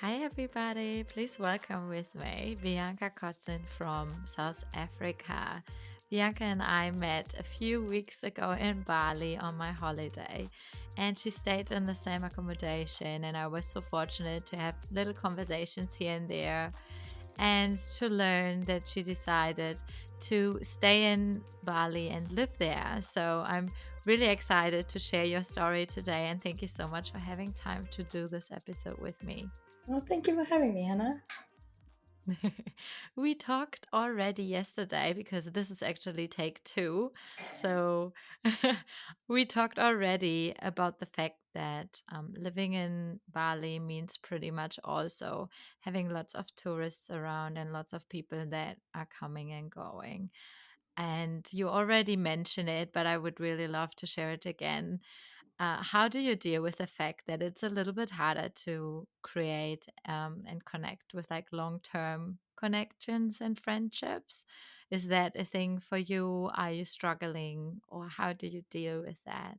Hi, everybody. Please welcome with me Bianca Kotzen from South Africa. Bianca and I met a few weeks ago in Bali on my holiday, and she stayed in the same accommodation. And I was so fortunate to have little conversations here and there and to learn that she decided to stay in Bali and live there. So I'm really excited to share your story today, and thank you so much for having time to do this episode with me. Well, thank you for having me, Hannah. We talked already yesterday because this is actually take two. So we talked already about the fact that living in Bali means pretty much also having lots of tourists around and lots of people that are coming and going. And you already mentioned it, but I would really love to share it again. How do you deal with the fact that it's a little bit harder to create and connect with like long term connections and friendships? Is that a thing for you? Are you struggling, or how do you deal with that?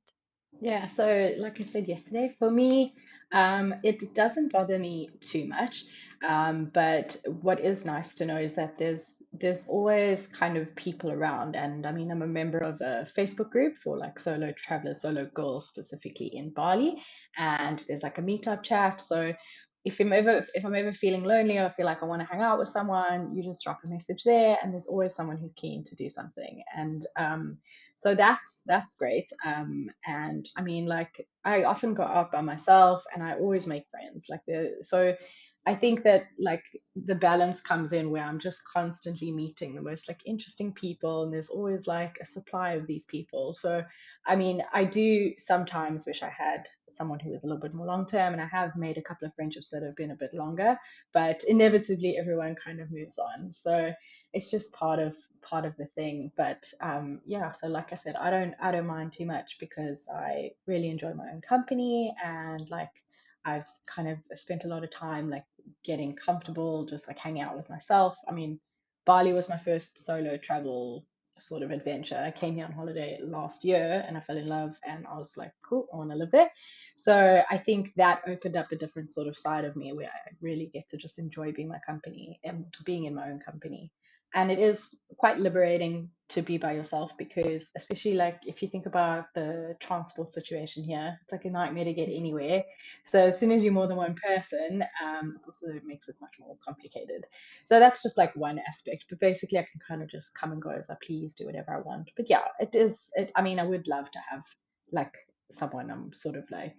Yeah, so like I said yesterday, for me, it doesn't bother me too much. But what is nice to know is that there's always kind of people around, and I mean, I'm a member of a Facebook group for like solo travelers, solo girls specifically in Bali, and there's like a meetup chat. So if I'm ever feeling lonely or feel like I want to hang out with someone, you just drop a message there, and there's always someone who's keen to do something. And so that's great. And I mean, like I often go out by myself, and I always make friends. So I think that like the balance comes in where I'm just constantly meeting the most like interesting people, and there's always like a supply of these people. So I mean, I do sometimes wish I had someone who was a little bit more long term, and I have made a couple of friendships that have been a bit longer, but inevitably everyone kind of moves on. So it's just part of the thing. But yeah, so like I said, I don't mind too much because I really enjoy my own company, and like I've kind of spent a lot of time like getting comfortable just like hanging out with myself. I mean, Bali was my first solo travel sort of adventure. I came here on holiday last year and I fell in love, and I was like, cool, I want to live there. So I think that opened up a different sort of side of me where I really get to just enjoy being my company and being in my own company. And it is quite liberating to be by yourself because, especially like if you think about the transport situation here, it's like a nightmare to get anywhere. So as soon as you're more than one person, it also makes it much more complicated. So that's just like one aspect. But basically, I can kind of just come and go as I please, do whatever I want. But yeah, it is. I mean, I would love to have like someone I'm sort of like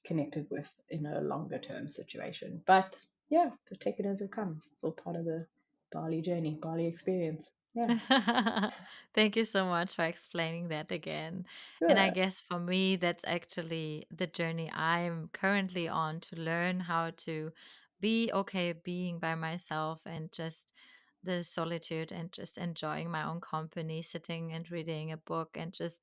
connected with in a longer term situation. But yeah, but take it as it comes. It's all part of the Bali journey, Bali experience. Yeah, Thank you so much for explaining that again. And I sure. guess for me, that's actually the journey I'm currently on to learn how to be okay being by myself and just the solitude and just enjoying my own company, sitting and reading a book and just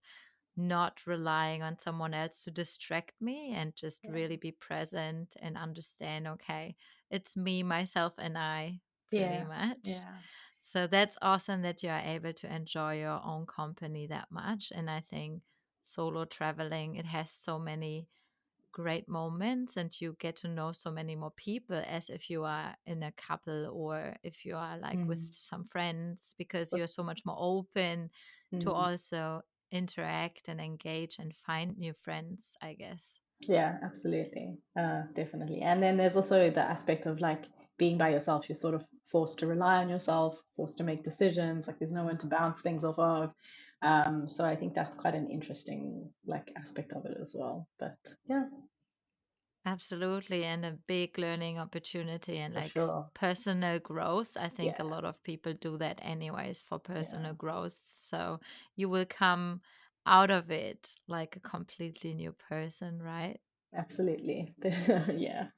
not relying on someone else to distract me and just Yeah, really be present and understand, okay, it's me, myself, and I pretty yeah, much. yeah, So that's awesome that you are able to enjoy your own company that much. And I think solo traveling, it has so many great moments and you get to know so many more people as if you are in a couple or if you are like with mm, some friends because but, you're so much more open to mm, also interact and engage and find new friends, I guess. yeah, absolutely, definitely. And then there's also the aspect of like being by yourself. You're sort of forced to rely on yourself, forced to make decisions. Like there's no one to bounce things off of. So I think that's quite an interesting like aspect of it as well. But yeah, Absolutely. And a big learning opportunity and for like sure. personal growth. I think a Yeah, lot of people do that anyways for personal yeah, growth. So you will come out of it like a completely new person, right? absolutely. Yeah.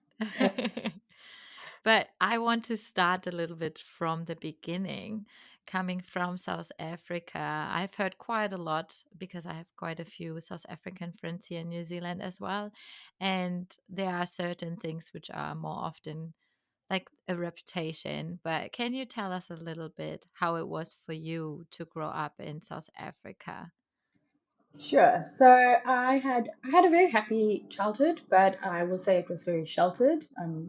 But I want to start a little bit from the beginning. Coming from South Africa, I've heard quite a lot because I have quite a few South African friends here in New Zealand as well. And there are certain things which are more often like a reputation. But can you tell us a little bit how it was for you to grow up in South Africa? Sure. So I had a very happy childhood, but I will say it was very sheltered.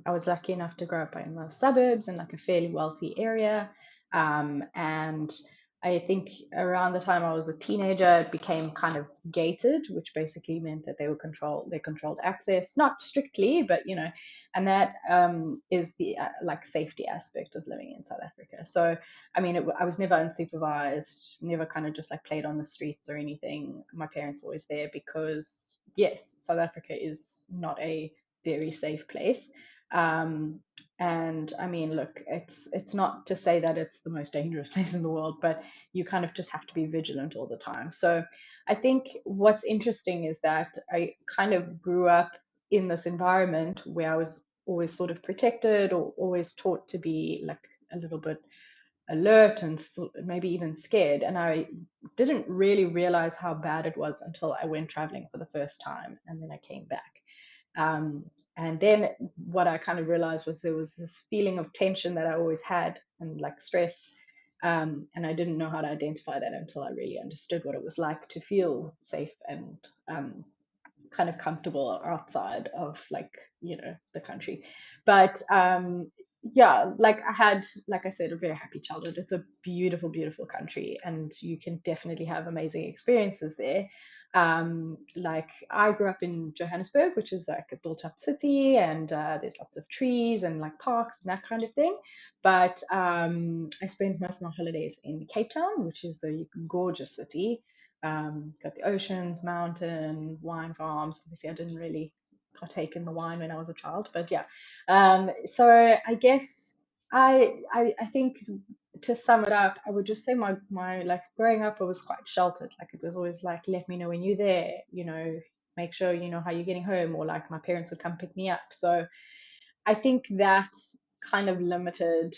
I was lucky enough to grow up in the suburbs in like a fairly wealthy area. And I think around the time I was a teenager, it became kind of gated, which basically meant that they controlled access, not strictly, but and that is the like safety aspect of living in South Africa. So I mean, I was never unsupervised, never kind of just like played on the streets or anything. My parents were always there because, yes, South Africa is not a very safe place. Um, and I mean, look, it's not to say that it's the most dangerous place in the world, but you kind of just have to be vigilant all the time. So I think what's interesting is that I kind of grew up in this environment where I was always sort of protected or always taught to be like a little bit alert and maybe even scared. And I didn't really realize how bad it was until I went traveling for the first time and then I came back. And then what I kind of realized was there was this feeling of tension that I always had and like stress. And I didn't know how to identify that until I really understood what it was like to feel safe and kind of comfortable outside of like the country. But yeah, like I had, like I said, a very happy childhood. It's a beautiful, beautiful country, and you can definitely have amazing experiences there. Like I grew up in Johannesburg, which is like a built-up city, and there's lots of trees and like parks and that kind of thing. But I spent most of my holidays in Cape Town, which is a gorgeous city. Got the oceans, mountain, wine farms. Obviously, I didn't really partake in the wine when I was a child, but yeah. So I guess I think to sum it up, I would just say my like growing up, I was quite sheltered. Like it was always like, let me know when you're there, make sure you know how you're getting home, or like my parents would come pick me up. So I think that kind of limited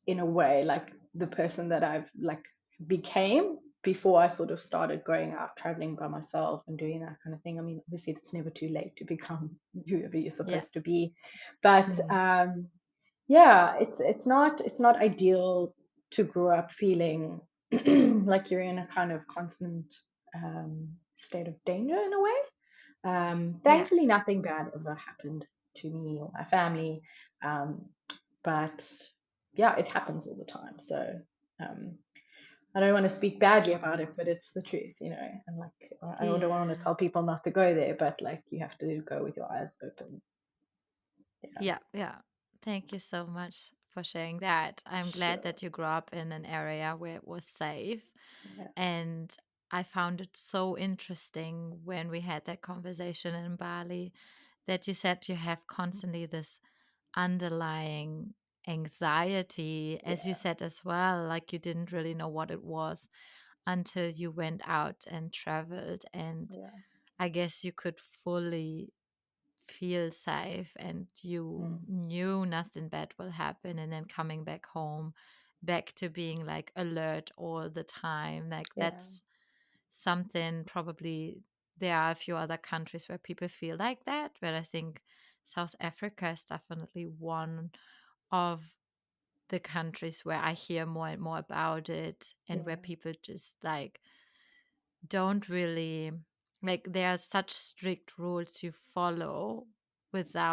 in a way like the person that I've like became before I sort of started going out traveling by myself and doing that kind of thing. I mean, obviously it's never too late to become whoever you're Yeah. supposed to be, but Mm. yeah, it's not ideal to grow up feeling like you're in a kind of constant state of danger in a way. Yeah. Thankfully, nothing bad ever happened to me or my family. Um, but yeah, it happens all the time. So um, I don't want to speak badly about it, but it's the truth. And like, I don't want to Yeah. tell people not to go there, but like, you have to go with your eyes open. Yeah, Yeah. Yeah. Thank you so much for sharing that. I'm glad sure. that you grew up in an area where it was safe. Yeah, And I found it so interesting when we had that conversation in Bali that you said you have constantly this underlying anxiety, as you yeah, said as well, like you didn't really know what it was until you went out and traveled. And yeah. I guess you could fully feel safe and you Mm, knew nothing bad will happen. And then coming back home, back to being like alert all the time, like yeah, that's something probably there are a few other countries where people feel like that, but I think South Africa is definitely one of the countries where I hear more and more about it and where yeah, people just like don't really like there are such strict rules you follow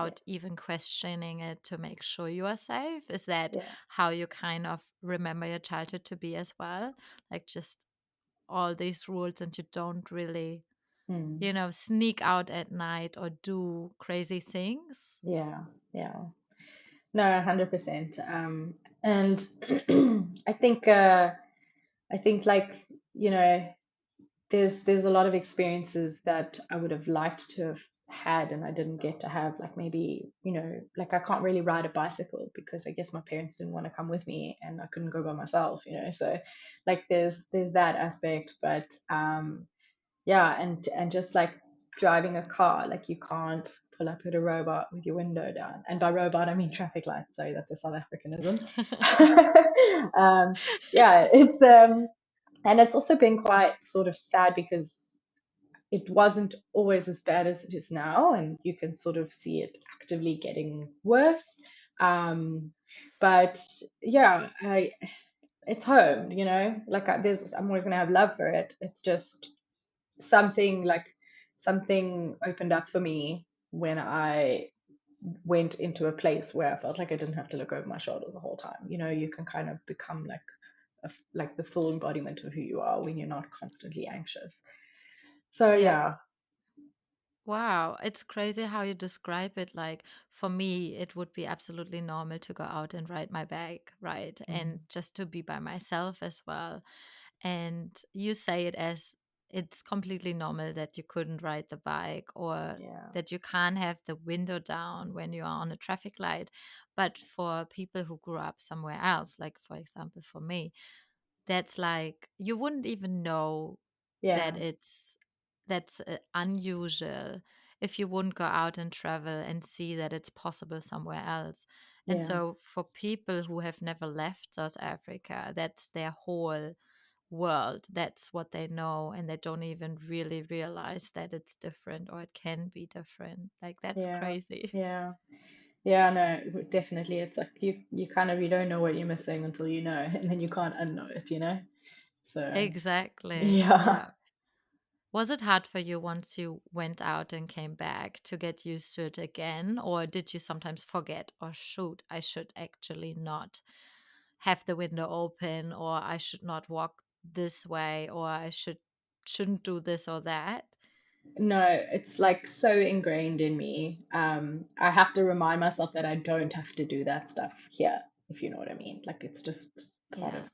yeah, without even questioning it to make sure you are safe. Is that yeah. how you kind of remember your childhood to be as well? Like just all these rules and you don't really, Mm, sneak out at night or do crazy things. yeah, yeah. No, 100%. And I think like, there's a lot of experiences that I would have liked to have had and I didn't get to have. Like maybe, like I can't really ride a bicycle because I guess my parents didn't want to come with me and I couldn't go by myself. So like there's that aspect, but yeah, and just like driving a car, like you can't pull up at a robot with your window down. And by robot, I mean traffic light. Sorry, that's a South Africanism. um, yeah, and it's also been quite sort of sad because it wasn't always as bad as it is now, and you can sort of see it actively getting worse. Um, but yeah, it's home. Like I'm always gonna have love for it. It's just something like something opened up for me when I went into a place where I felt like I didn't have to look over my shoulder the whole time. You know, you can kind of become like like the full embodiment of who you are when you're not constantly anxious. So Yeah. yeah, Wow, it's crazy how you describe it. Like, for me, it would be absolutely normal to go out and ride my bike, right? And mm, just to be by myself as well. And you say it as it's completely normal that you couldn't ride the bike or yeah, that you can't have the window down when you are on a traffic light. But for people who grew up somewhere else, like for example, for me, that's like you wouldn't even know that yeah, that's unusual if you wouldn't go out and travel and see that it's possible somewhere else. And yeah, so for people who have never left South Africa, that's their whole world. That's what they know, and they don't even really realize that it's different or it can be different. Like that's yeah, crazy. yeah. Yeah, no, definitely. It's like you kind of you don't know what you're missing until you know, and then you can't unknow it, you know? So, Exactly. yeah. Yeah. Was it hard for you once you went out and came back to get used to it again? Or did you sometimes forget, or shoot, I should actually not have the window open, or I should not walk this way, or shouldn't do this or that? No, it's like so ingrained in me. I have to remind myself that I don't have to do that stuff here, if you know what I mean. Like it's just Yeah.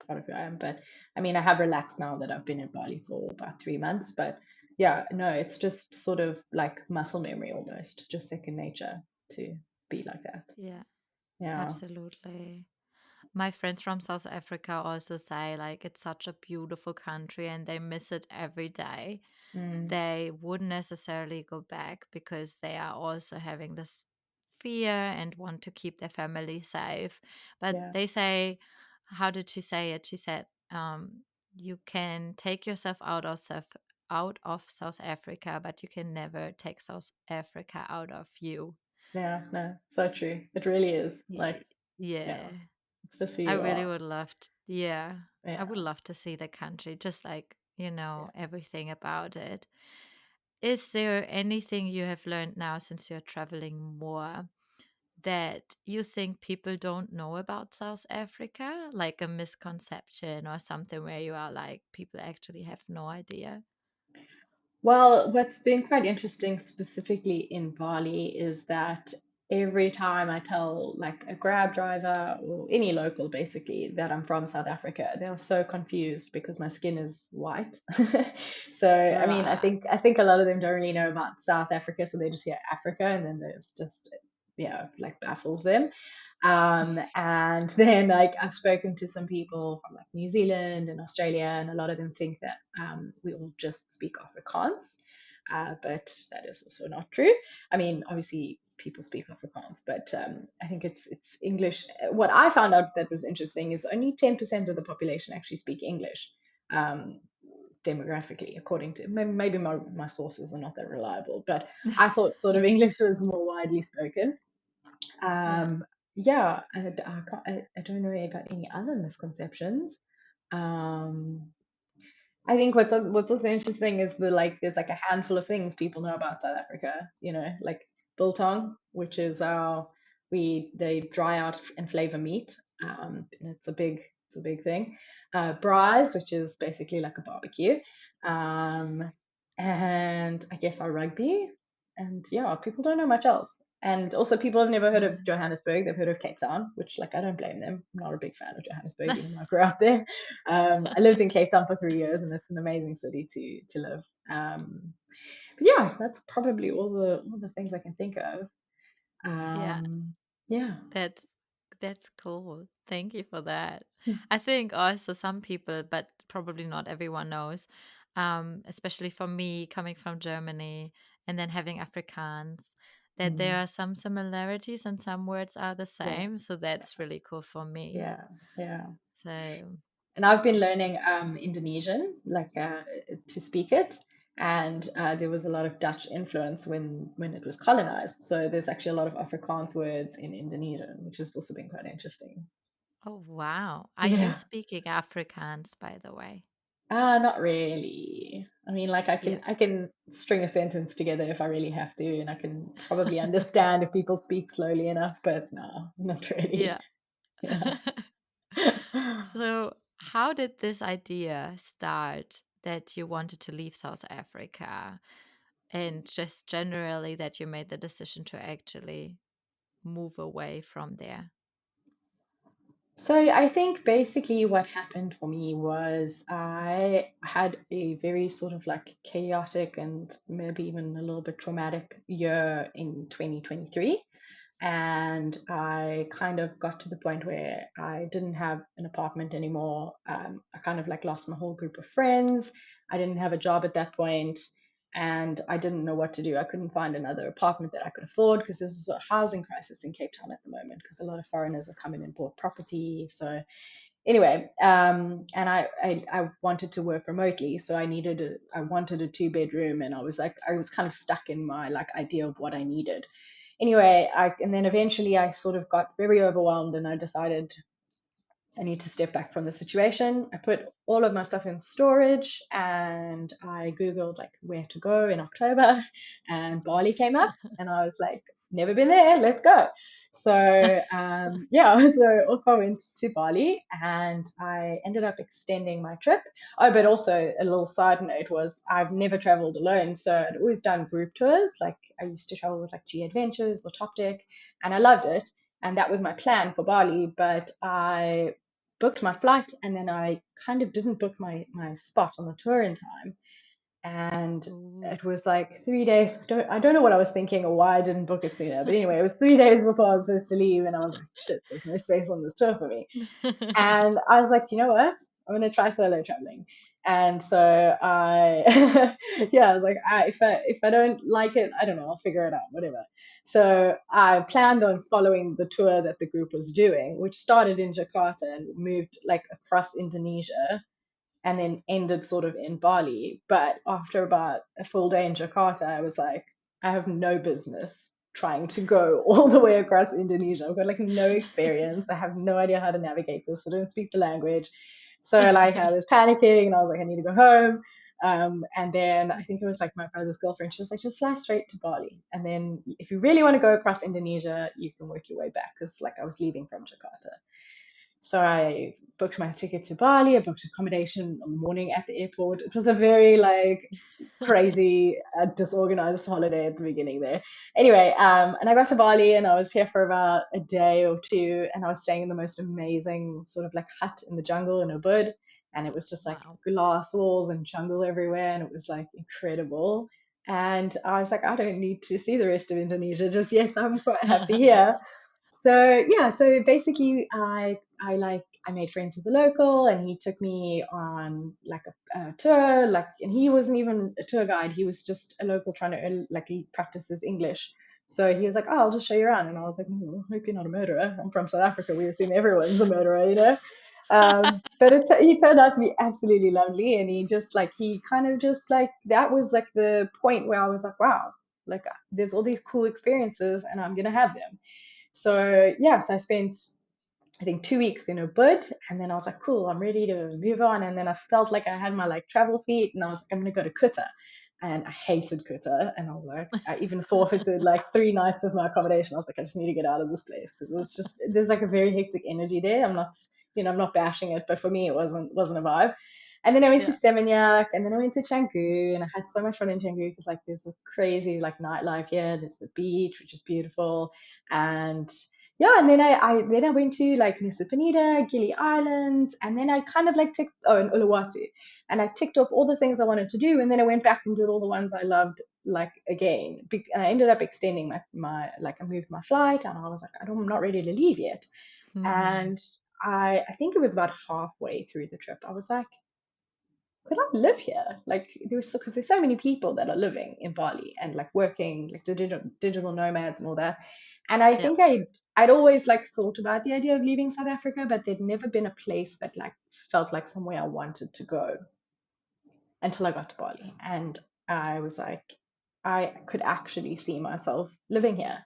part of who I am. But I mean, I have relaxed now that I've been in Bali for about 3 months. But yeah, no, it's just sort of like muscle memory almost, just second nature to be like that. Yeah, Yeah. absolutely. My friends from South Africa also say like it's such a beautiful country and they miss it every day. Mm, They wouldn't necessarily go back because they are also having this fear and want to keep their family safe. But yeah. they say, how did she say it? She said, you can take yourself out of South Africa, but you can never take South Africa out of you. Yeah. No, so true. It really is. Like, Y- Yeah. yeah, it's just who I you really are. would love to, yeah. I would Yeah. love to see the country, just like, Yeah. everything about it. Is there anything you have learned now since you're traveling more that you think people don't know about South Africa? Like a misconception or something where you are like, people actually have no idea? Well, what's been quite interesting specifically in Bali is that every time I tell like a Grab driver or any local basically that I'm from South Africa, they're so confused because my skin is white. So, I mean, Ah, I think a lot of them don't really know about South Africa, so they just hear Africa and then they've just yeah, like baffles them. And then like I've spoken to some people from like New Zealand and Australia, and a lot of them think that we all just speak Afrikaans, but that is also not true. I mean, obviously people speak Afrikaans, but I think it's English. What I found out that was interesting is only 10% of the population actually speak English. Um, Demographically, according to maybe my sources are not that reliable, but I thought sort of English was more widely spoken. yeah, Yeah, I don't know about any other misconceptions. Um, I think what's also interesting is the like there's like a handful of things people know about South Africa, you know, like biltong, which is our we they dry out and flavor meat. And it's a big thing. Braais, which is basically like a barbecue. Um, and I guess our rugby. And yeah, people don't know much else. And also people have never heard of yeah. Johannesburg, they've heard of Cape Town, which like I don't blame them. I'm not a big fan of Johannesburg, even though I grew up there. I lived in Cape Town for 3 years, and it's an amazing city to live. But yeah, that's probably all the things I can think of. Yeah. Yeah. That's that's cool. Thank you for that. Hmm. I think also some people, but probably not everyone knows, especially for me coming from Germany and then having Afrikaans, that there Mm. are some similarities and some words are the Yeah, same. So that's really cool for me. yeah, yeah. So, And I've been learning Indonesian, like to speak it. And there was a lot of Dutch influence when it was colonized. So there's actually a lot of Afrikaans words in Indonesian, which has also been quite interesting. oh wow. Are you Yeah. speaking Afrikaans, by the way? Not really. I mean, like Yeah. I can string a sentence together if I really have to, and I can probably understand if people speak slowly enough, but no, not really. Yeah. Yeah. So, how did this idea start that you wanted to leave South Africa and just generally that you made the decision to actually move away from there? So I think basically what happened for me was I had a very sort of like chaotic and maybe even a little bit traumatic year in 2023. And I kind of got to the point where I didn't have an apartment anymore. I kind of like lost my whole group of friends. I didn't have a job at that point, and I didn't know what to do. I couldn't find another apartment that I could afford because there's a housing crisis in Cape Town at the moment because a lot of foreigners are coming and bought property. So anyway, and I wanted to work remotely, so I wanted a two-bedroom, and I was kind of stuck in my like idea of what I needed. Anyway, and then eventually I sort of got very overwhelmed, and I decided I need to step back from the situation. I put all of my stuff in storage, and I Googled like where to go in October, and Bali came up, and I was like, never been there, let's go. So yeah, so off I went to Bali, and I ended up extending my trip. Oh, but also a little side note was I've never traveled alone, so I'd always done group tours. Like I used to travel with like G Adventures or Top Deck, and I loved it. And that was my plan for Bali, but I booked my flight and then I kind of didn't book my spot on the tour in time. And Ooh. it was like 3 days. I don't know what I was thinking or why I didn't book it sooner. But anyway, it was 3 days before I was supposed to leave, and I was like, shit, there's no space on this tour for me. And I was like, you know what? I'm gonna try solo traveling. And so I, yeah, I was like, if I don't like it, I don't know, I'll figure it out, whatever. So I planned on following the tour that the group was doing, which started in Jakarta and moved like across Indonesia and then ended sort of in Bali. But after about a full day in Jakarta, I was like, I have no business trying to go all the way across Indonesia. I've got like no experience. I have no idea how to navigate this. I don't speak the language. So like I was panicking and I was like, I need to go home. And then I think it was like my brother's girlfriend. She was like, just fly straight to Bali. And then if you really want to go across Indonesia, you can work your way back. Because like I was leaving from Jakarta. So I booked my ticket to Bali. I booked accommodation on the morning at the airport. It was a very like crazy, disorganized holiday at the beginning there. Anyway, and I got to Bali and I was here for about a day or two, and I was staying in the most amazing sort of like hut in the jungle in Ubud, and it was just like Wow. glass walls and jungle everywhere, and it was like incredible. And I was like, I don't need to see the rest of Indonesia just yet. I'm quite happy here. So yeah, so basically I made friends with the local, and he took me on like a tour, like, and he wasn't even a tour guide, he was just a local trying to like he practices English. So he was like, oh, I'll just show you around, and I was like, hope you're not a murderer. I'm from South Africa, we assume everyone's a murderer, you know. But he turned out to be absolutely lovely, and he just like he kind of just like that was like the point where I was like, wow, like there's all these cool experiences and I'm gonna have them. So yes, I spent I think 2 weeks in Ubud, and then I was like, cool, I'm ready to move on. And then I felt like I had my like travel feet, and I was like, I'm gonna go to Kuta, and I hated Kuta, and I was like, I even forfeited like 3 nights of my accommodation. I was like, I just need to get out of this place because it was just there's like a very hectic energy there. I'm not, I'm not bashing it, but for me, it wasn't a vibe. And then I went to Yeah. Seminyak, and then I went to Canggu, and I had so much fun in Canggu because like there's a crazy like nightlife here. There's the beach, which is beautiful, and yeah, and then I went to like Nusa Penida, Gili Islands, and then I kind of like ticked and Uluwatu, and I ticked off all the things I wanted to do, and then I went back and did all the ones I loved like again. And I ended up extending my like I moved my flight, and I was like I'm not ready to leave yet, Mhm. and I think it was about halfway through the trip I was like, could I live here? Like there was because there's so many people that are living in Bali and like working like the digital nomads and all that. And I Yeah. think I'd always like thought about the idea of leaving South Africa, but there'd never been a place that like felt like somewhere I wanted to go until I got to Bali. And I was like, I could actually see myself living here.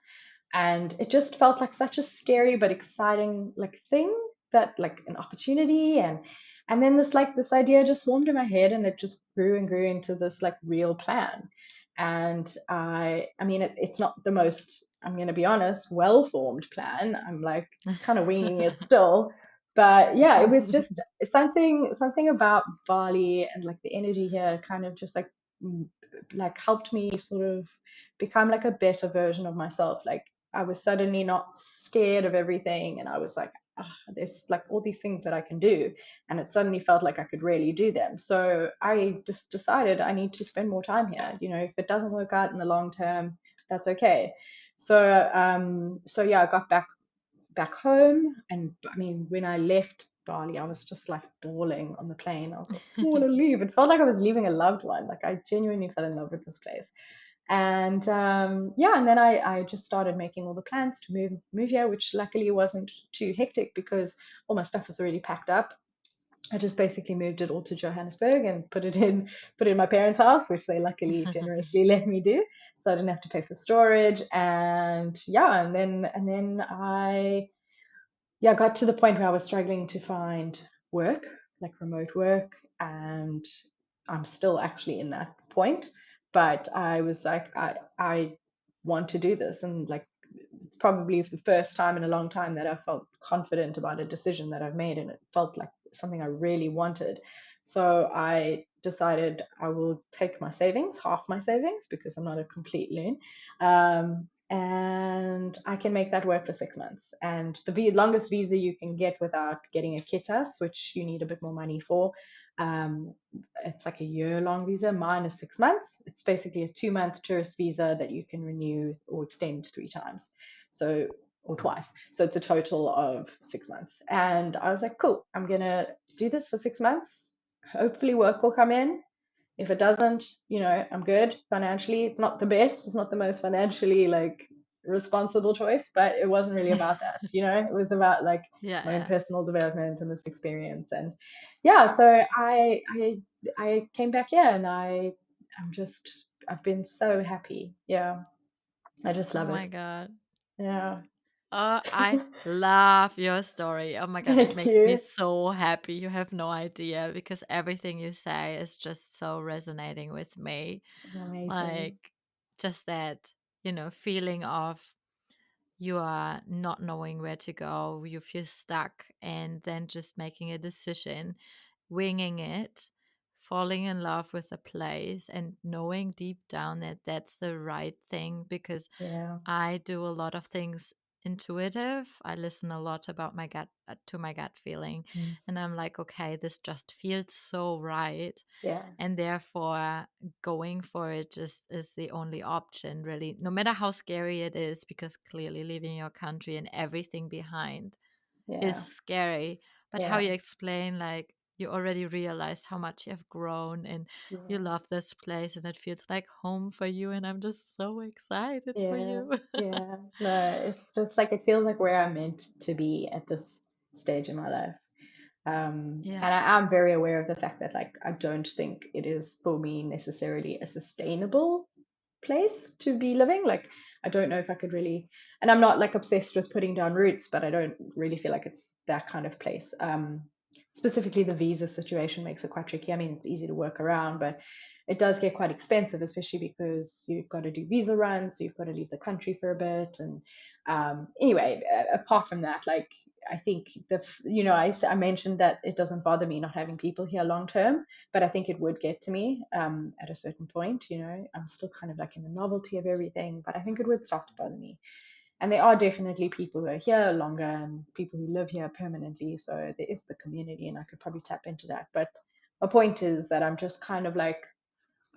And it just felt like such a scary but exciting like thing that like an opportunity. And And then this idea just formed in my head, and it just grew and grew into this like real plan. And I mean, it's not the most, I'm going to be honest, well formed plan. I'm like kind of winging it still. But yeah, it was just something about Bali and like the energy here kind of just like mm, like helped me sort of become like a better version of myself. Like I was suddenly not scared of everything, and I was like, "Ah, there's like all these things that I can do," and it suddenly felt like I could really do them. So I just decided I need to spend more time here. You know, if it doesn't work out in the long term, that's okay. So yeah, I got back home, and I mean, when I left Bali, I was just like bawling on the plane. I was like, I want to leave. It felt like I was leaving a loved one. Like I genuinely fell in love with this place. And yeah, and then I just started making all the plans to move here, which luckily wasn't too hectic because all my stuff was already packed up. I just basically moved it all to Johannesburg and put it in my parents' house, which they luckily generously let me do, so I didn't have to pay for storage. And yeah, and then I yeah, I got to the point where I was struggling to find work, like remote work, and I'm still actually in that point. But I was like, I want to do this, and like it's probably the first time in a long time that I felt confident about a decision that I've made, and it felt like something I really wanted. So I decided I will take my savings, half my savings, because I'm not a complete loon, and I can make that work for 6 months. And the longest visa you can get without getting a kitas, which you need a bit more money for, um, it's like a year-long visa. Mine is 6 months. It's basically a 2-month tourist visa that you can renew or extend 3 times, so or twice. So it's a total of 6 months. And I was like, cool, I'm gonna do this for 6 months. Hopefully, work will come in. If it doesn't, I'm good financially. It's not the best. It's not the most financially like responsible choice, but it wasn't really about that. It was about like Yeah, my own yeah. personal development and this experience. And yeah, so I came back here, and I've been so happy. Yeah, I just Oh love my it. God. Yeah. Oh, I love your story. Oh my God, it Thank makes me you. so happy. You have no idea because everything you say is just so resonating with me. Amazing. Like, just that, feeling of you are not knowing where to go, you feel stuck, and then just making a decision, winging it, falling in love with a place, and knowing deep down that that's the right thing because Yeah. I do a lot of things intuitive. I listen a lot about my gut to my gut feeling, Mm. and I'm like, okay, this just feels so right, Yeah. and therefore going for it just is the only option, really. No matter how scary it is, because clearly leaving your country and everything behind is Yeah. scary. But how Yeah. you explain, like you already realized how much you have grown and you Yeah. love this place and it feels like home for you, and I'm just so excited for Yeah, you. yeah. No, it's just like it feels like where I'm meant to be at this stage in my life. Yeah. And I am very aware of the fact that like I don't think it is for me necessarily a sustainable place to be living. Like I don't know if I could really, and I'm not like obsessed with putting down roots, but I don't really feel like it's that kind of place. Specifically, the visa situation makes it quite tricky. I mean, it's easy to work around, but it does get quite expensive, especially because you've got to do visa runs, so you've got to leave the country for a bit. And anyway, apart from that, like I think I mentioned that it doesn't bother me not having people here long term, but I think it would get to me at a certain point. I'm still kind of like in the novelty of everything, but I think it would start to bother me. And there are definitely people who are here longer and people who live here permanently. So there is the community, and I could probably tap into that. But my point is that I'm just kind of like,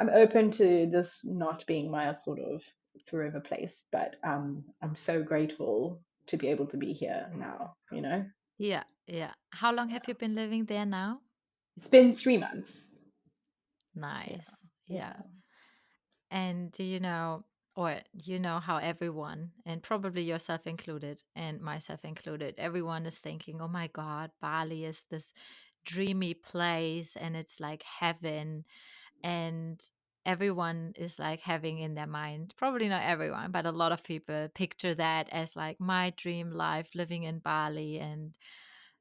I'm open to this not being my sort of forever place, but I'm so grateful to be able to be here now. Yeah. Yeah. How long have you been living there now? It's been 3 months. Yeah, Nice. Yeah. yeah, And do you know, or you know how everyone, and probably yourself included, and myself included, everyone is thinking, oh my God, Bali is this dreamy place and it's like heaven. And everyone is like having in their mind, probably not everyone, but a lot of people picture that as like my dream life, living in Bali and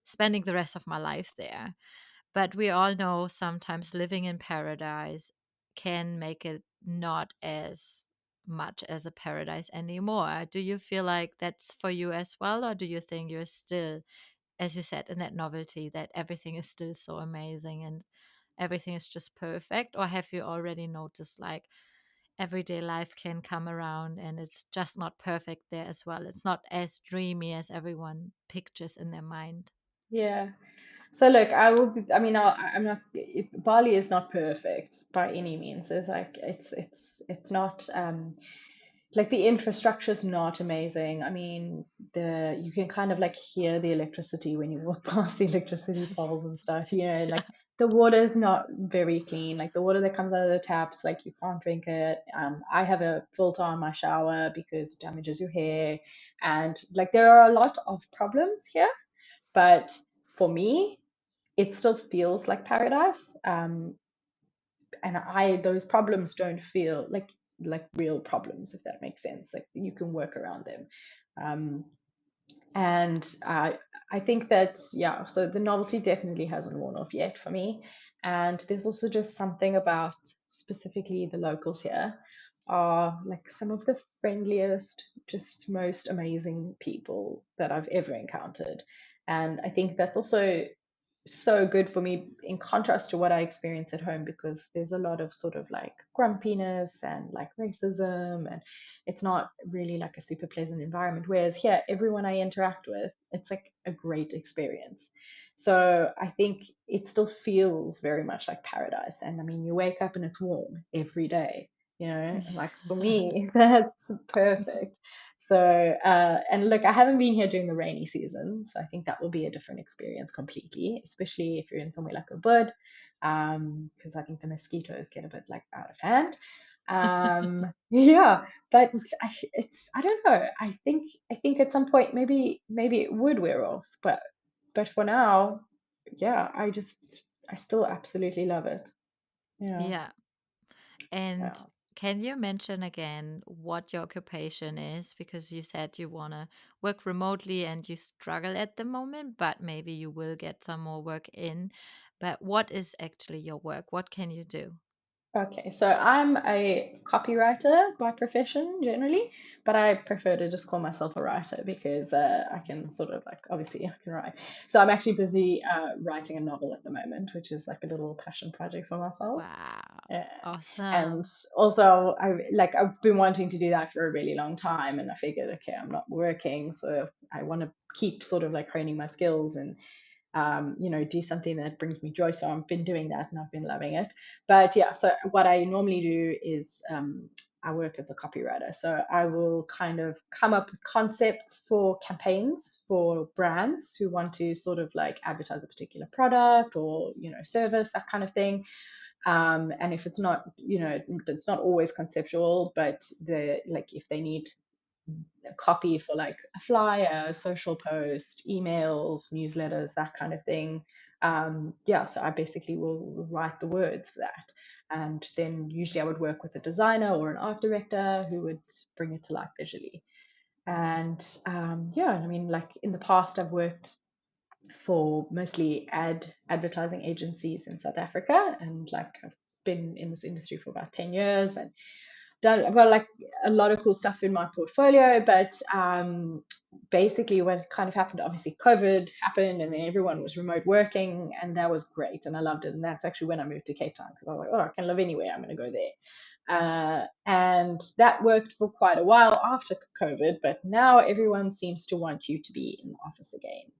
spending the rest of my life there. But we all know sometimes living in paradise can make it not as much as a paradise anymore. Do you feel like that's for you as well, or do you think you're still, as you said, in that novelty that everything is still so amazing and everything is just perfect? Or have you already noticed like everyday life can come around and it's just not perfect there as well? It's not as dreamy as everyone pictures in their mind. Yeah. So look, I will be, I mean, I'm not, Bali is not perfect by any means. It's like, it's not, like the infrastructure is not amazing. I mean, you can kind of like hear the electricity when you walk past the electricity poles and stuff, like the water is not very clean. Like the water that comes out of the taps, like you can't drink it. I have a filter on my shower because it damages your hair. And like there are a lot of problems here, but for me, it still feels like paradise. And those problems don't feel like real problems, if that makes sense. Like you can work around them. Um, and I think that, yeah, so the novelty definitely hasn't worn off yet for me. And there's also just something about specifically the locals here are like some of the friendliest, just most amazing people that I've ever encountered. And I think that's also so good for me in contrast to what I experience at home, because there's a lot of sort of like grumpiness and like racism, and it's not really like a super pleasant environment. Whereas here, everyone I interact with, it's like a great experience. So I think it still feels very much like paradise. And I mean, you wake up and it's warm every day, and like for me, that's perfect. So, and look, I haven't been here during the rainy season, so I think that will be a different experience completely, especially if you're in somewhere like a bud, because I think the mosquitoes get a bit like out of hand. Yeah, but I don't know. I think at some point maybe it would wear off, but for now, yeah, I still absolutely love it. Yeah, Yeah. And yeah. can you mention again what your occupation is? Because you said you want to work remotely and you struggle at the moment, but maybe you will get some more work in. But what is actually your work? What can you do? Okay, so I'm a copywriter by profession generally, but I prefer to just call myself a writer because I can sort of like, obviously I can write. So I'm actually busy writing a novel at the moment, which is like a little passion project for myself. Wow. Yeah. And Awesome. also I've been wanting to do that for a really long time, and I figured, okay, I'm not working, so I want to keep sort of like honing my skills and do something that brings me joy. So I've been doing that and I've been loving it. But yeah, so what I normally do is I work as a copywriter. So I will kind of come up with concepts for campaigns for brands who want to sort of like advertise a particular product or, service, that kind of thing. And if it's not, it's not always conceptual, but if they need copy for like a flyer, a social post, emails, newsletters, that kind of thing. Yeah, so I basically will write the words for that. And then usually I would work with a designer or an art director who would bring it to life visually. And yeah, I mean, like in the past, I've worked for mostly advertising agencies in South Africa, and like I've been in this industry for about 10 years and I've got like a lot of cool stuff in my portfolio. But basically what kind of happened, obviously COVID happened and then everyone was remote working, and that was great and I loved it. And that's actually when I moved to Cape Town, because I was like, oh, I can live anywhere, I'm going to go there. And that worked for quite a while after COVID, but now everyone seems to want you to be in the office again.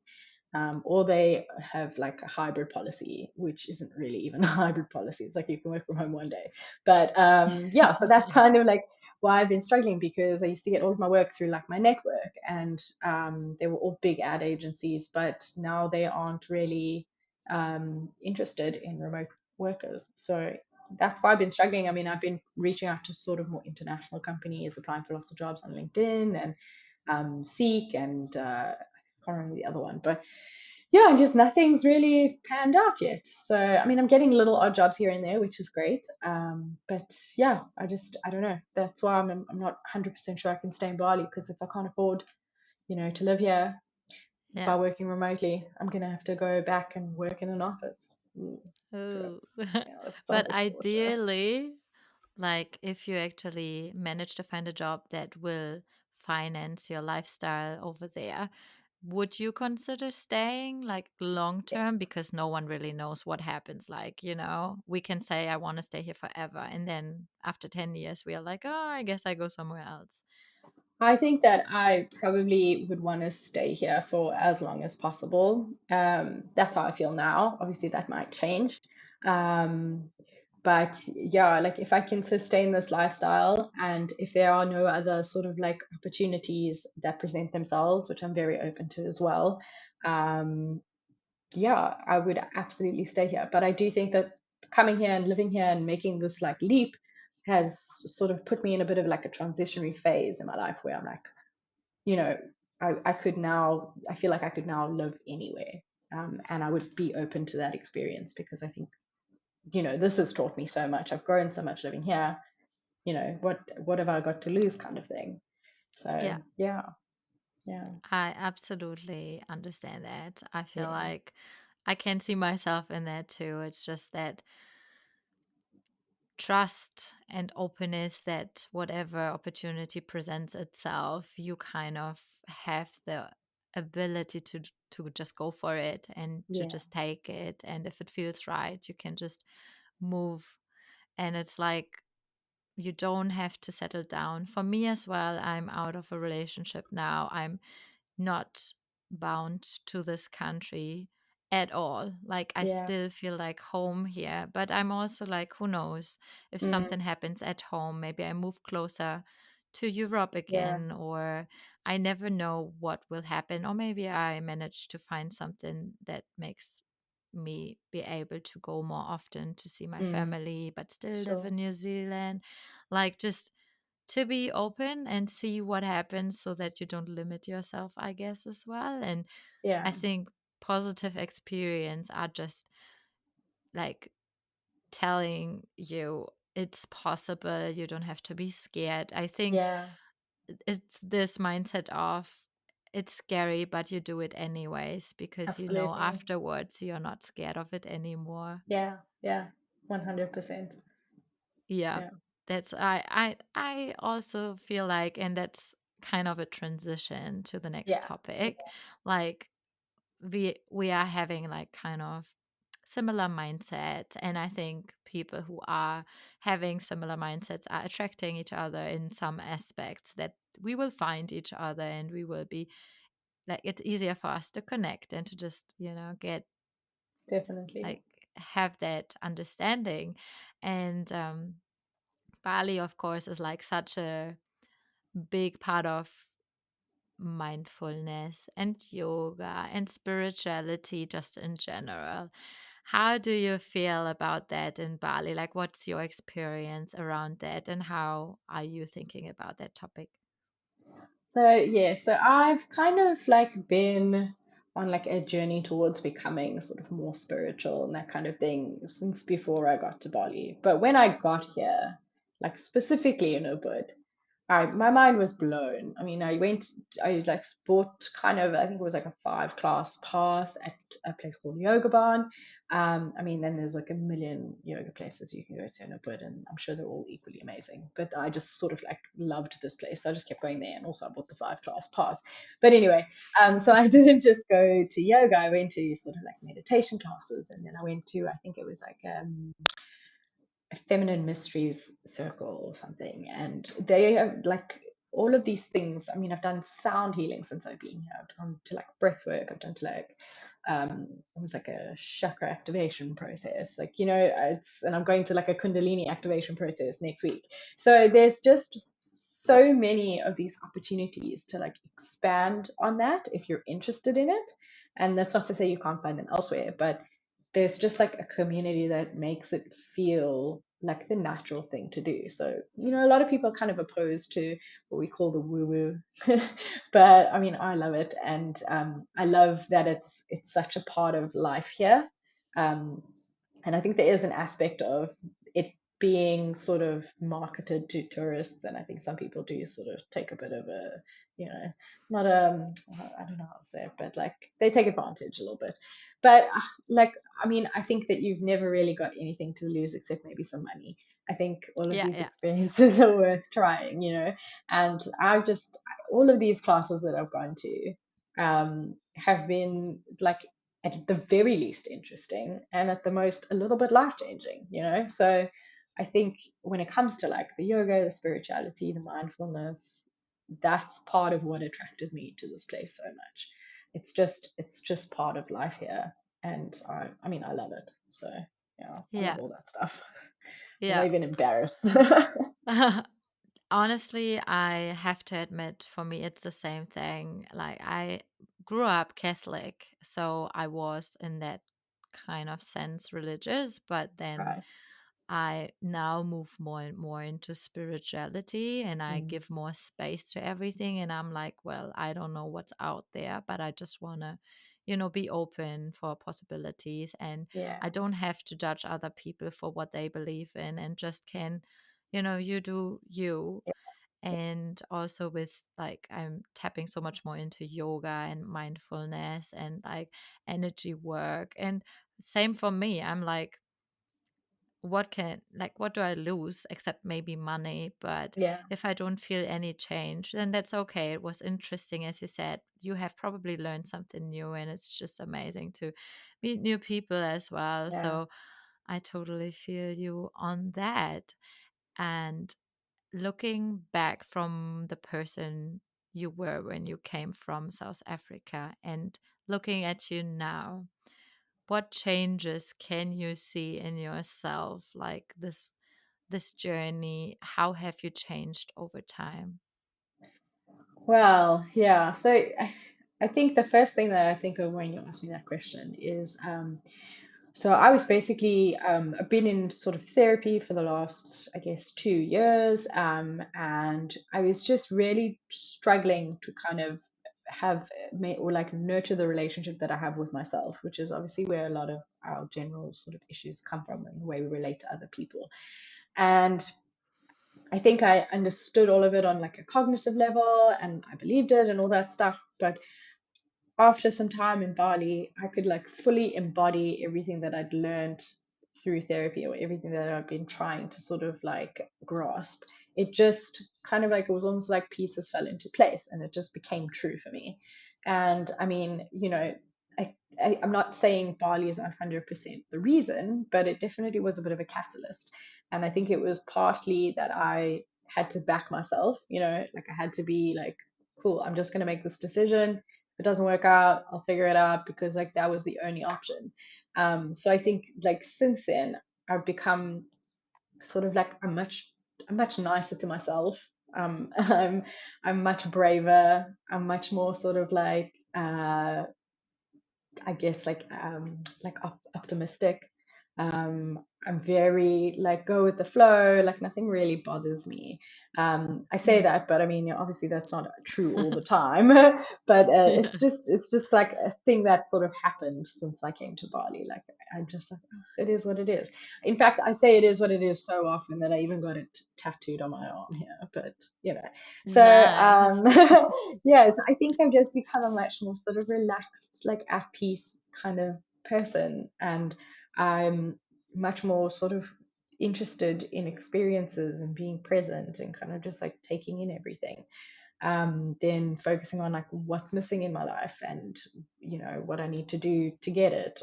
Or they have like a hybrid policy, which isn't really even a hybrid policy. It's like you can work from home one day. But yeah, so that's kind of like why I've been struggling, because I used to get all of my work through like my network, and they were all big ad agencies, but now they aren't really interested in remote workers. So that's why I've been struggling. I mean, I've been reaching out to sort of more international companies, applying for lots of jobs on LinkedIn and Seek, and I can't remember the other one, but yeah, just nothing's really panned out yet. So, I mean, I'm getting little odd jobs here and there, which is great. But yeah, I don't know. That's why I'm not 100% sure I can stay in Bali, because if I can't afford, to live here Yeah. by working remotely, I'm gonna have to go back and work in an office. Mm, Oh. gross. Yeah, that's But salted water. ideally, like if you actually manage to find a job that will finance your lifestyle over there, would you consider staying like long Yes. term? Because no one really knows what happens. Like, we can say, I want to stay here forever. And then after 10 years, we are like, oh, I guess I go somewhere else. I think that I probably would want to stay here for as long as possible. That's how I feel now. Obviously, that might change. Um, but yeah, like if I can sustain this lifestyle and if there are no other sort of like opportunities that present themselves, which I'm very open to as well, um, yeah, I would absolutely stay here. But I do think that coming here and living here and making this like leap has sort of put me in a bit of like a transitionary phase in my life where I'm like, you know, I could now, I feel like I could now live anywhere. And I would be open to that experience because I think, this has taught me so much. I've grown so much living here. What have I got to lose kind of thing. Yeah, So yeah, yeah, I absolutely understand that. I feel yeah, like I can see myself in that too. It's just that trust and openness that whatever opportunity presents itself, you kind of have the ability to just go for it and to yeah, just take it. And if it feels right, you can just move. And it's like you don't have to settle down. For me as well, I'm out of a relationship now. I'm not bound to this country at all. Like I yeah, still feel like home here, but I'm also like, who knows if mm, something happens at home, maybe I move closer to Europe yeah, again, or I never know what will happen, or maybe I manage to find something that makes me be able to go more often to see my mm, family, but still live sure, in New Zealand. Like just to be open and see what happens so that you don't limit yourself, I guess, as well. And I yeah, think positive experience are just like telling you it's possible. You don't have to be scared. I think yeah, it's this mindset of it's scary, but you do it anyways because absolutely, afterwards you're not scared of it anymore. yeah, yeah, 100%, Yeah, yeah, that's I also feel like, and that's kind of a transition to the next yeah, topic. Like we are having like kind of similar mindsets, and I think people who are having similar mindsets are attracting each other in some aspects, that we will find each other and we will be like, it's easier for us to connect and to just get definitely, like have that understanding. And Bali, of course, is like such a big part of mindfulness and yoga and spirituality just in general. How do you feel about that in Bali? Like, what's your experience around that, and how are you thinking about that topic? So yeah, so I've kind of like been on like a journey towards becoming sort of more spiritual and that kind of thing since before I got to Bali. But when I got here, like specifically in Ubud, my mind was blown. I mean, I like bought kind of, I think it was like a 5 class pass at a place called Yoga Barn. I mean, then there's like a million yoga places you can go to in Ubud, and I'm sure they're all equally amazing. But I just sort of like loved this place. So I just kept going there, and also I bought the 5 class pass. But anyway, so I didn't just go to yoga. I went to sort of like meditation classes, and then I went to, I think it was like a feminine mysteries circle or something, and they have like all of these things. I mean, I've done sound healing since I've been here. I've done to like breath work. I've done to like it was like a chakra activation process, like it's, and I'm going to like a kundalini activation process next week. So there's just so many of these opportunities to like expand on that if you're interested in it. And that's not to say you can't find them elsewhere, but there's just like a community that makes it feel like the natural thing to do. So, a lot of people are kind of opposed to what we call the woo-woo, but I mean, I love it, and I love that it's such a part of life here. Um, and I think there is an aspect of it. being sort of marketed to tourists, and I think some people do sort of take a bit of a, you know, not I don't know how to say it, but like they take advantage a little bit. But like, I mean, I think that you've never really got anything to lose except maybe some money. I think all of Yeah, these yeah, experiences are worth trying, and I've just all of these classes that I've gone to have been like at the very least interesting and at the most a little bit life changing. So I think when it comes to like the yoga, the spirituality, the mindfulness, that's part of what attracted me to this place so much. It's just part of life here, and I mean I love it. So yeah, I love yeah, all that stuff. I'm not yeah. even embarrassed. Honestly, I have to admit, for me, it's the same thing. Like, I grew up Catholic, so I was in that kind of sense religious, but then Right. I now move more and more into spirituality and I Mm, give more space to everything. And I'm like, well, I don't know what's out there, but I just want to, be open for possibilities. And yeah. I don't have to judge other people for what they believe in and just can, you do you. Yeah. And also with like, I'm tapping so much more into yoga and mindfulness and like energy work. And same for me. I'm like, what do I lose except maybe money? But Yeah. if I don't feel any change, then that's okay. It was interesting, as you said. You have probably learned something new, and it's just amazing to meet new people as well. Yeah. So I totally feel you on that. And looking back from the person you were when you came from South Africa and looking at you now, what changes can you see in yourself, like this journey? How have you changed over time? Well, yeah. So I think the first thing that I think of when you ask me that question is so I was basically I've been in sort of therapy for the last, I guess, 2 years, and I was just really struggling to kind of or like nurture the relationship that I have with myself, which is obviously where a lot of our general sort of issues come from and the way we relate to other people. And I think I understood all of it on like a cognitive level and I believed it and all that stuff. But after some time in Bali, I could like fully embody everything that I'd learned through therapy or everything that I've been trying to sort of like grasp. It just kind of like it was almost like pieces fell into place and it just became true for me. And I mean, I'm not saying Bali is 100% the reason, but it definitely was a bit of a catalyst. And I think it was partly that I had to back myself, like I had to be like, cool, I'm just going to make this decision. If it doesn't work out, I'll figure it out because like that was the only option. So I think like since then I've become sort of like I'm much nicer to myself. I'm much braver. I'm much more sort of I guess optimistic. I'm very like go with the flow, like nothing really bothers me. I say Mm. that, but I mean obviously that's not true all the time. But it's Yeah. just like a thing that sort of happened since I came to Bali. Like I'm just like "Ugh, it is what it is." In fact, I say it is what it is so often that I even got it tattooed on my arm here. But so Nice. yes, I think I've just become a much more sort of relaxed, like at peace kind of person, and I'm much more sort of interested in experiences and being present and kind of just like taking in everything. Then focusing on like what's missing in my life and what I need to do to get it,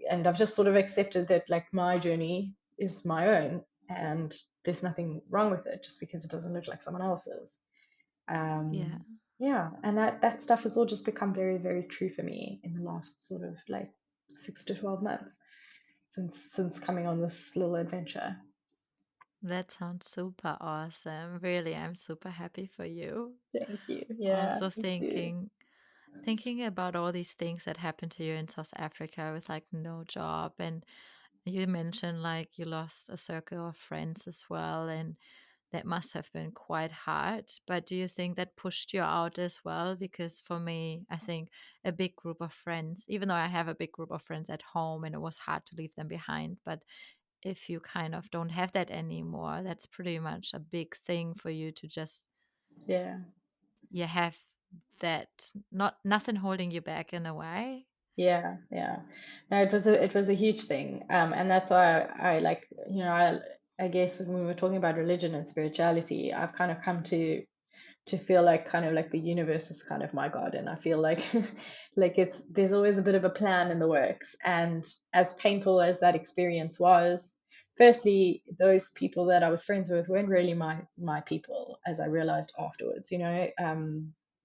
and I've just sort of accepted that like my journey is my own and there's nothing wrong with it just because it doesn't look like someone else's. Yeah, Yeah, and that stuff has all just become very, very true for me in the last sort of like 6 to 12 months since coming on this little adventure. that sounds super awesome. Really, I'm super happy for you. Thank you. Yeah, Also me too. thinking about all these things that happened to you in South Africa with like no job, and you mentioned like you lost a circle of friends as well, and that must have been quite hard. But do you think that pushed you out as well? Because for me, I think a big group of friends, even though I have a big group of friends at home and it was hard to leave them behind, but if you kind of don't have that anymore, that's pretty much a big thing for you to just, Yeah. you have that, not nothing holding you back in a way. Yeah, yeah. No, it was a huge thing. And that's why I like, I guess when we were talking about religion and spirituality, I've kind of come to feel like kind of like the universe is kind of my god, and I feel like like it's there's always a bit of a plan in the works. And as painful as that experience was, firstly, those people that I was friends with weren't really my people, as I realized afterwards.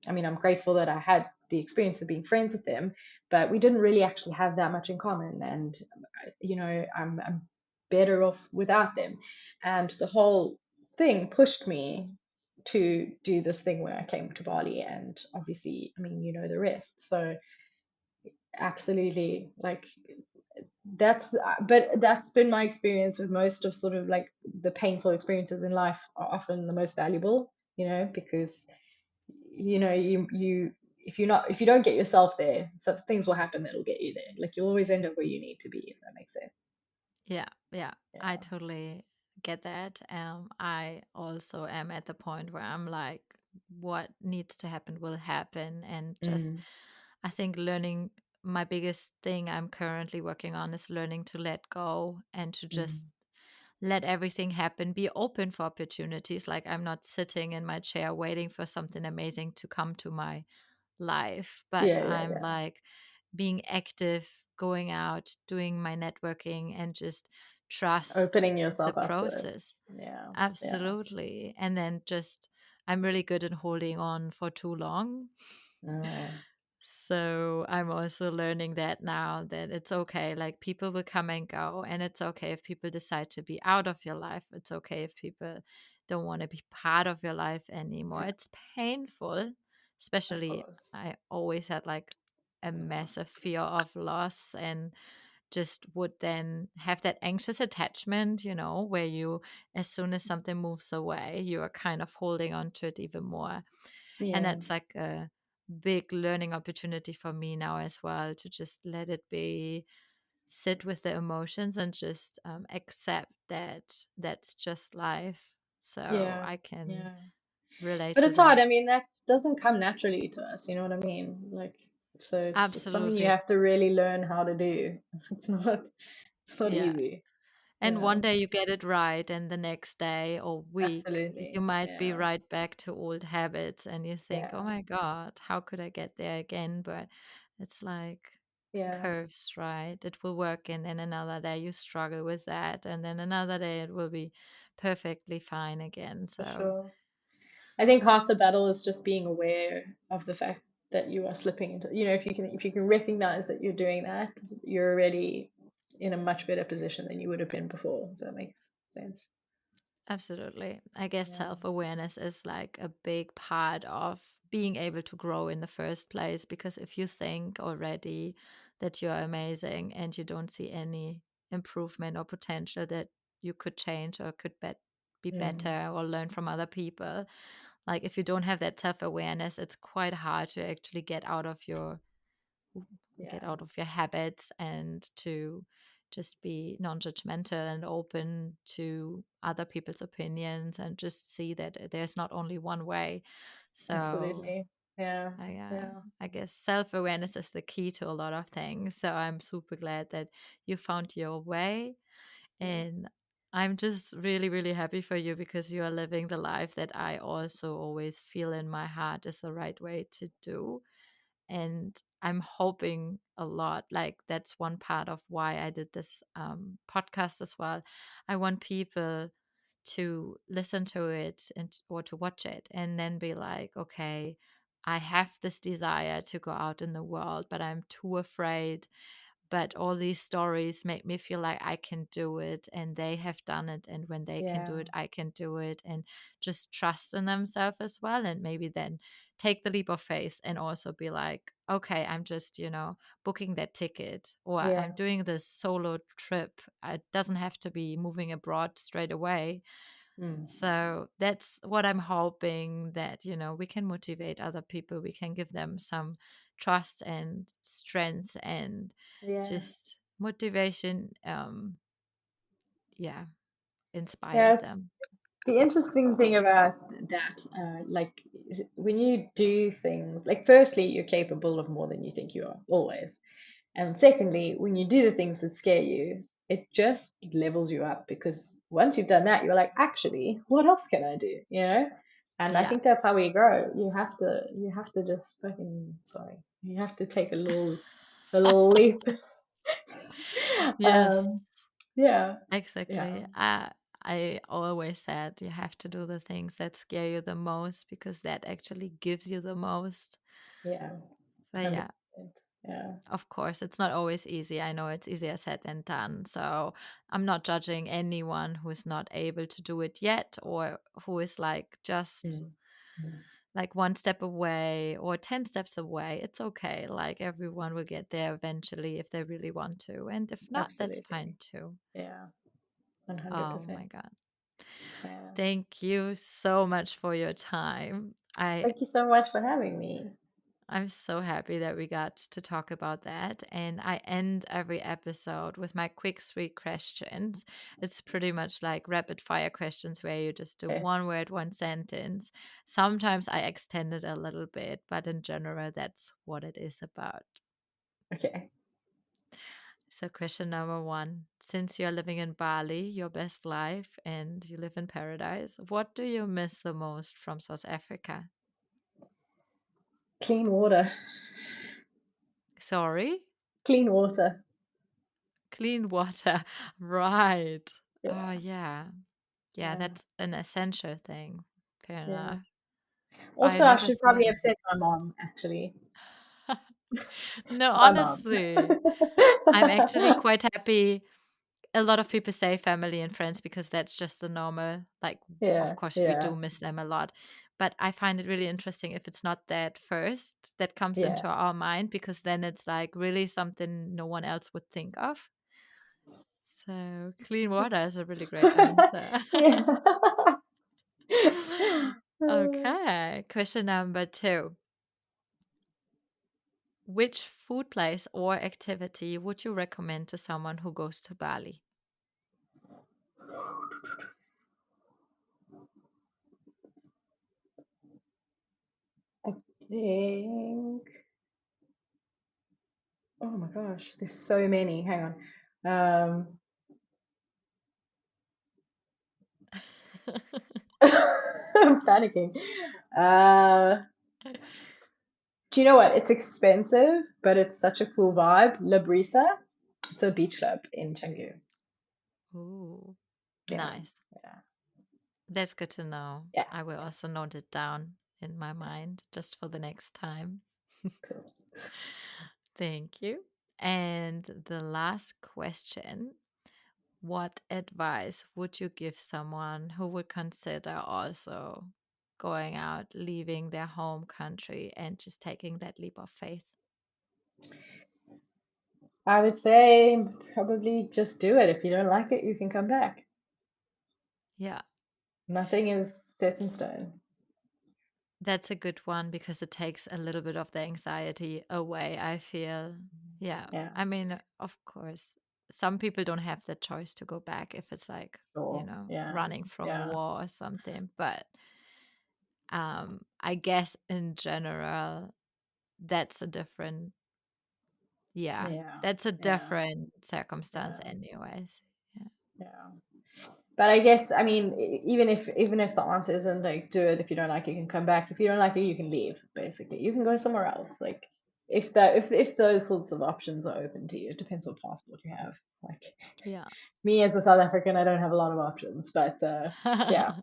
I mean, I'm grateful that I had the experience of being friends with them, but we didn't really actually have that much in common. And I'm better off without them. And the whole thing pushed me to do this thing where I came to Bali, and obviously, I mean, you know the rest. So absolutely, like but that's been my experience with most of sort of like the painful experiences in life are often the most valuable, because you if you don't get yourself there, so things will happen that'll get you there. Like you'll always end up where you need to be, if that makes sense. Yeah, yeah, I Yeah. totally get that. I also am at the point where I'm like, what needs to happen will happen. And just, Mm, I think learning, my biggest thing I'm currently working on is learning to let go and to just mm, let everything happen, be open for opportunities. Like I'm not sitting in my chair waiting for something amazing to come to my life, but yeah, yeah, I'm yeah. like being active, going out, doing my networking, and just trust Opening the yourself up to it. process. Yeah, yeah. Absolutely. And then just, I'm really good at holding on for too long. No, So I'm also learning that now, that it's okay. Like people will come and go, and it's okay if people decide to be out of your life. It's okay if people don't want to be part of your life anymore. yeah, It's painful, of especially course. I always had like a massive fear of loss, and just would then have that anxious attachment, where you, as soon as something moves away, you are kind of holding on to it even more. And Yeah, that's like a big learning opportunity for me now as well, to just let it be, sit with the emotions, and just accept that that's just life. So yeah, I can yeah. relate But to it's hard. that. I mean, that doesn't come naturally to us, you know what I mean? Like, so it's something you Absolutely. have to really learn how to do. It's not Yeah. easy. And one Yeah, day you get it right, and the next day or week, you absolutely. might be Yeah, right back to old habits, and you think, oh yeah, my God, how could I get there again? But it's like yeah, curves, right? It will work, and then another day you struggle with that, and then another day it will be perfectly fine again. for So sure. I think half the battle is just being aware of the fact that you are slipping into, if you can recognize that you're doing that, you're already in a much better position than you would have been before, if that makes sense. absolutely. I guess Yeah. self awareness is like a big part of being able to grow in the first place. Because if you think already that you're amazing and you don't see any improvement or potential that you could change or could be Mm. better or learn from other people, like if you don't have that self awareness, it's quite hard to actually get Yeah. out of your habits, and to just be non-judgmental and open to other people's opinions, and just see that there's not only one way. So Absolutely. Yeah. Yeah. I guess self-awareness is the key to a lot of things. So I'm super glad that you found your way, Yeah. and I'm just really, really happy for you, because you are living the life that I also always feel in my heart is the right way to do. And I'm hoping a lot, like that's one part of why I did this podcast as well. I want people to listen to it, and or to watch it, and then be like, okay, I have this desire to go out in the world, but I'm too afraid. But all these stories make me feel like I can do it, and they have done it, and when they can do Yeah. it, I can do it. And just trust in themselves as well, and maybe then take the leap of faith and also be like, okay, I'm just, booking that ticket, or I'm Yeah. doing this solo trip. It doesn't have to be moving abroad straight away. Mm. So that's what I'm hoping, that, we can motivate other people. We can give them some trust and strength and Yeah. just motivation. yeah, inspire Yeah, it's them. the interesting thing about that, like when you do things, like firstly, you're capable of more than you think you are, always. And secondly, when you do the things that scare you, it just levels you up because once you've done that, you're like, actually, what else can I do? You know? And I Yeah. think that's how we grow. You have to just fucking, sorry, you have to take a little leap. Yes, Um, yeah, yeah, exactly. I always said you have to do the things that scare you the most because that actually gives you the most. yeah, But yeah, 100%. Yeah. of course, it's not always easy. I know it's easier said than done. So I'm not judging anyone who is not able to do it yet or who is like just Mm. Mm. like one step away or 10 steps away. It's okay. Like everyone will get there eventually if they really want to. And if not, that's fine Absolutely. too. Yeah, Oh my 100%. God. Yeah. Thank you so much for your time. Thank you so much for having me. I'm so happy that we got to talk about that. And I end every episode with my quick three questions. It's pretty much like rapid fire questions where you just do Okay. one word, one sentence. Sometimes I extend it a little bit, but in general, that's what it is about. Okay. So, question number one, since you're living in Bali, your best life, and you live in paradise, what do you miss the most from South Africa? Clean water. Sorry? Clean water. Clean water. Right. Oh, Yeah. yeah. Yeah, Yeah. that's an essential thing. Fair Yeah. enough. I Also, I never should probably thought have of said my mom, actually. it. No, My mom. honestly, I'm actually quite happy. A lot of people say family and friends because that's just the normal, like, of Yeah. course, we do Yeah. miss them a lot. But I find it really interesting if it's not that first that comes into Yeah. our mind because then it's like really something no one else would think of. So, clean water is a really great answer. Yeah. Okay, question number two. Which food place or activity would you recommend to someone who goes to Bali? I think. Oh my gosh, there's so many. Hang on. I'm panicking. Uh, do you know what? It's expensive, but it's such a cool vibe. La Brisa. It's a beach club in Canggu. Ooh, Yeah, nice. yeah, That's good to know. yeah. I will also note it down in my mind just for the next time. Cool. Thank you. And the last question. What advice would you give someone who would consider also going out, leaving their home country, and just taking that leap of faith? I would say probably just do it. If you don't like it, you can come back. Yeah, Nothing is set in stone. that's a good one because it takes a little bit of the anxiety away, I feel. Yeah, Yeah, I mean, of course, some people don't have the choice to go back if it's like, sure. Yeah, running from a yeah, war or something. But I guess in general, that's a different Yeah, yeah, that's a yeah, different circumstance yeah, anyways. Yeah. yeah. But I guess, I mean, even if the answer isn't like do it, if you don't like it, you can come back. If you don't like it, you can leave, basically. You can go somewhere else. Like if those sorts of options are open to you, it depends what passport you have. Like Yeah. me as a South African, I don't have a lot of options, but yeah.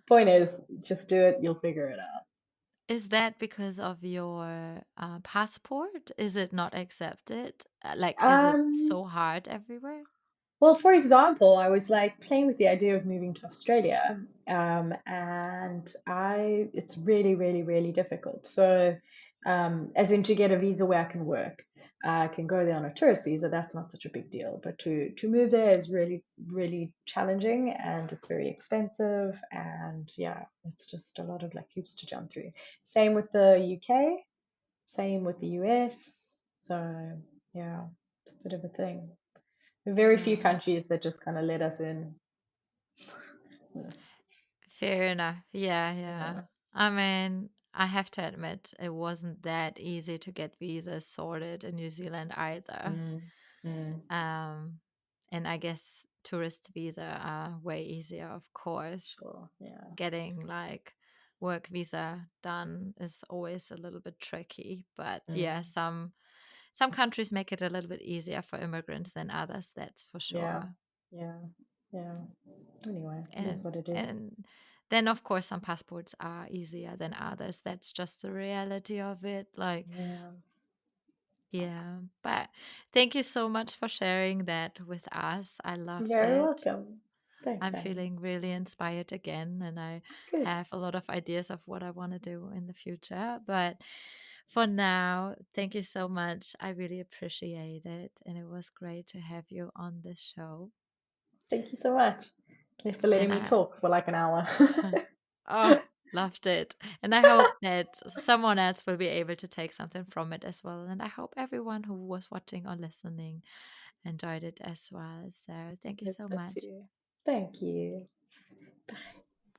Point is, just do it, you'll figure it out. Is that because of your passport? Is it not accepted? Like, is it Um, so hard everywhere? Well, for example, I was like playing with the idea of moving to Australia, and it's really, really, really difficult. So, as in to get a visa where I can work, I can go there on a tourist visa. That's not such a big deal, but to move there is really, really challenging, and it's very expensive, and yeah, it's just a lot of like hoops to jump through. Same with the UK, same with the US. So, yeah, it's a bit of a thing. Very few Yeah. countries that just kind of let us in. Fair enough. Yeah, yeah. Yeah. I mean, I have to admit, it wasn't that easy to get visas sorted in New Zealand either. Mm, mm, Um, and I guess tourist visa are way easier, of course. sure. Yeah. Getting like work visa done is always a little bit tricky, but yeah, Mm, some countries make it a little bit easier for immigrants than others, that's for yeah. sure. Yeah. Yeah. Anyway, it is And what it is. and then of course some passports are easier than others. That's just the reality of it. Like, Yeah. yeah. But thank you so much for sharing that with us. I You're loved very it. welcome. Thanks, I'm Annie. feeling really inspired again, and I Good. have a lot of ideas of what I want to do in the future. But for now, thank you so much. I really appreciate it, and it was great to have you on this show. Thank you so much. Thanks for letting And me I, talk for like an hour. oh, loved it. And I hope that someone else will be able to take something from it as well. And I hope everyone who was watching or listening enjoyed it as well. So thank you Hope so so much. too. Thank you.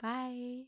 Bye.